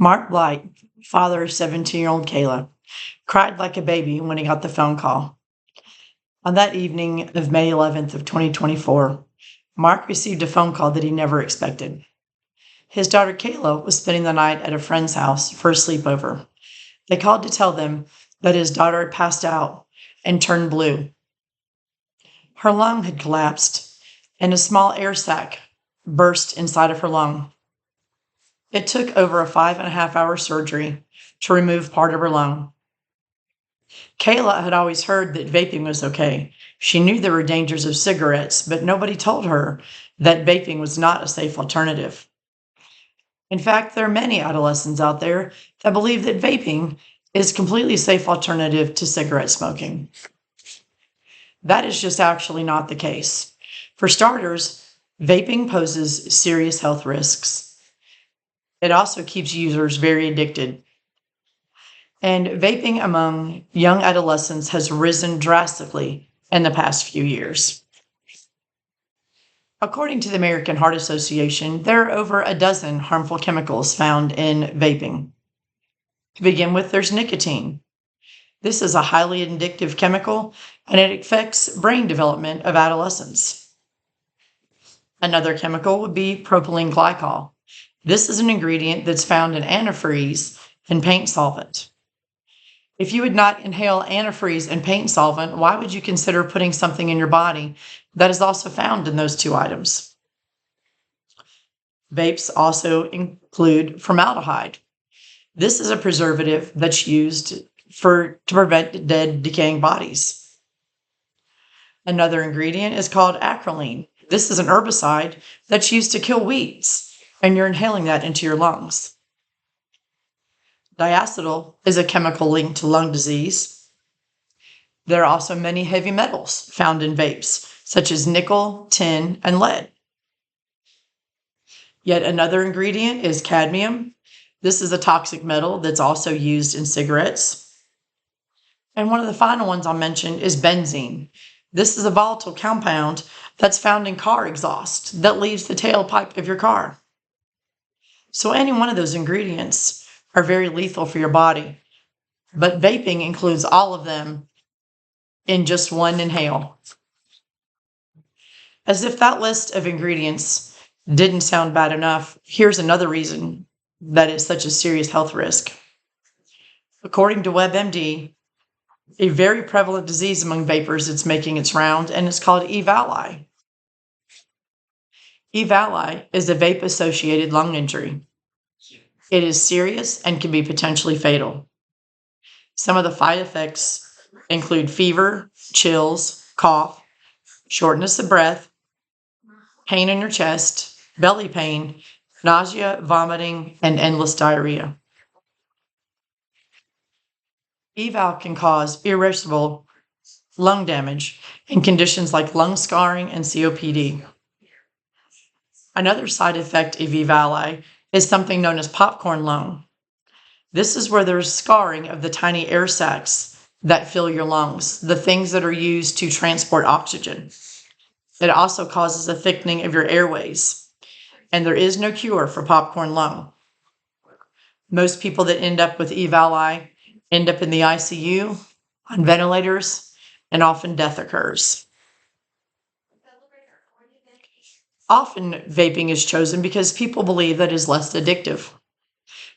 Mark Blight, father of 17-year-old Kayla, cried like a baby when he got the phone call. On that evening of May 11th of 2024, Mark received a phone call that he never expected. His daughter Kayla was spending the night at a friend's house for a sleepover. They called to tell them that his daughter had passed out and turned blue. Her lung had collapsed, and a small air sac burst inside of her lung. It took over a 5.5-hour surgery to remove part of her lung. Kayla had always heard that vaping was okay. She knew there were dangers of cigarettes, but nobody told her that vaping was not a safe alternative. In fact, there are many adolescents out there that believe that vaping is a completely safe alternative to cigarette smoking. That is just actually not the case. For starters, vaping poses serious health risks. It also keeps users very addicted. And vaping among young adolescents has risen drastically in the past few years. According to the American Heart Association, there are over a dozen harmful chemicals found in vaping. To begin with, there's nicotine. This is a highly addictive chemical, and it affects brain development of adolescents. Another chemical would be propylene glycol. This is an ingredient that's found in antifreeze and paint solvent. If you would not inhale antifreeze and paint solvent, why would you consider putting something in your body that is also found in those two items? Vapes also include formaldehyde. This is a preservative that's used to prevent dead, decaying bodies. Another ingredient is called acrolein. This is an herbicide that's used to kill weeds, and you're inhaling that into your lungs. Diacetyl is a chemical linked to lung disease. There are also many heavy metals found in vapes, such as nickel, tin, and lead. Yet another ingredient is cadmium. This is a toxic metal that's also used in cigarettes. And one of the final ones I'll mention is benzene. This is a volatile compound that's found in car exhaust that leaves the tailpipe of your car. So any one of those ingredients are very lethal for your body, but vaping includes all of them in just one inhale. As if that list of ingredients didn't sound bad enough, here's another reason that it's such a serious health risk. According to WebMD, a very prevalent disease among vapers that's making its round, and it's called E-Vali. E-Vali is a vape-associated lung injury. It is serious and can be potentially fatal. Some of the side effects include fever, chills, cough, shortness of breath, pain in your chest, belly pain, nausea, vomiting, and endless diarrhea. EVAL can cause irreversible lung damage in conditions like lung scarring and COPD. Another side effect of EVALI is something known as popcorn lung. This is where there's scarring of the tiny air sacs that fill your lungs, the things that are used to transport oxygen. It also causes a thickening of your airways, and there is no cure for popcorn lung. Most people that end up with EVALI end up in the ICU, on ventilators, and often death occurs. Often vaping is chosen because people believe that it is less addictive.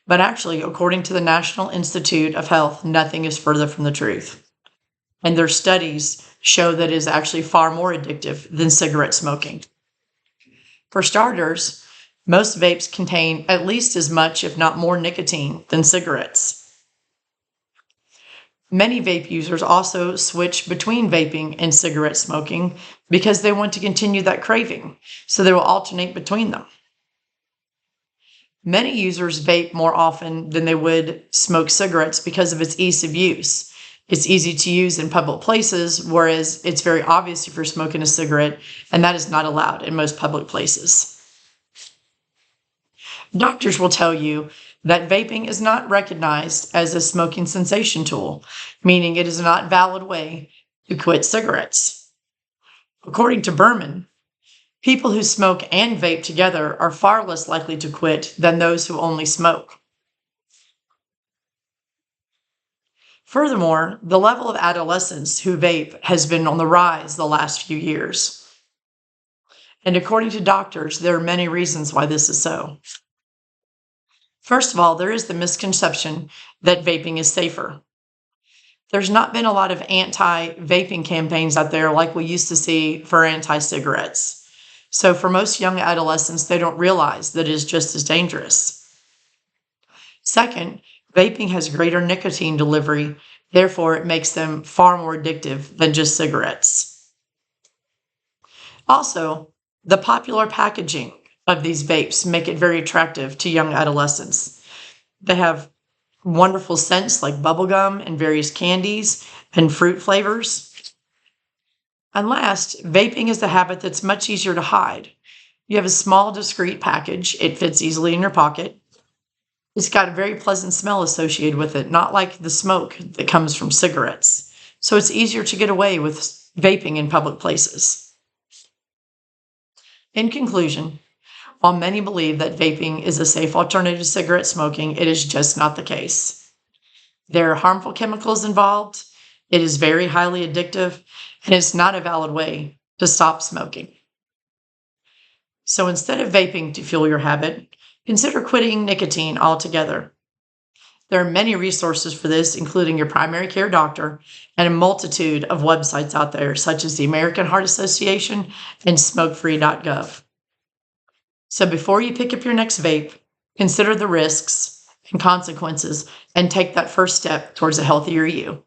But actually, according to the National Institute of Health, nothing is further from the truth. And their studies show that it is actually far more addictive than cigarette smoking. For starters, most vapes contain at least as much, if not more, nicotine than cigarettes. Many vape users also switch between vaping and cigarette smoking because they want to continue that craving, so they will alternate between them. Many users vape more often than they would smoke cigarettes because of its ease of use. It's easy to use in public places, whereas it's very obvious if you're smoking a cigarette, and that is not allowed in most public places. Doctors will tell you that vaping is not recognized as a smoking cessation tool, meaning it is not a valid way to quit cigarettes. According to Berman, people who smoke and vape together are far less likely to quit than those who only smoke. Furthermore, the level of adolescents who vape has been on the rise the last few years. And according to doctors, there are many reasons why this is so. First of all, there is the misconception that vaping is safer. There's not been a lot of anti-vaping campaigns out there like we used to see for anti-cigarettes. So for most young adolescents, they don't realize that it is just as dangerous. Second, vaping has greater nicotine delivery, therefore it makes them far more addictive than just cigarettes. Also, the popular packaging of these vapes make it very attractive to young adolescents. They have wonderful scents like bubblegum and various candies and fruit flavors. And last, vaping is a habit that's much easier to hide. You have a small, discreet package. It fits easily in your pocket. It's got a very pleasant smell associated with it, not like the smoke that comes from cigarettes. So it's easier to get away with vaping in public places. In conclusion, while many believe that vaping is a safe alternative to cigarette smoking, it is just not the case. There are harmful chemicals involved, it is very highly addictive, and it's not a valid way to stop smoking. So instead of vaping to fuel your habit, consider quitting nicotine altogether. There are many resources for this, including your primary care doctor and a multitude of websites out there, such as the American Heart Association and smokefree.gov. So before you pick up your next vape, consider the risks and consequences and take that first step towards a healthier you.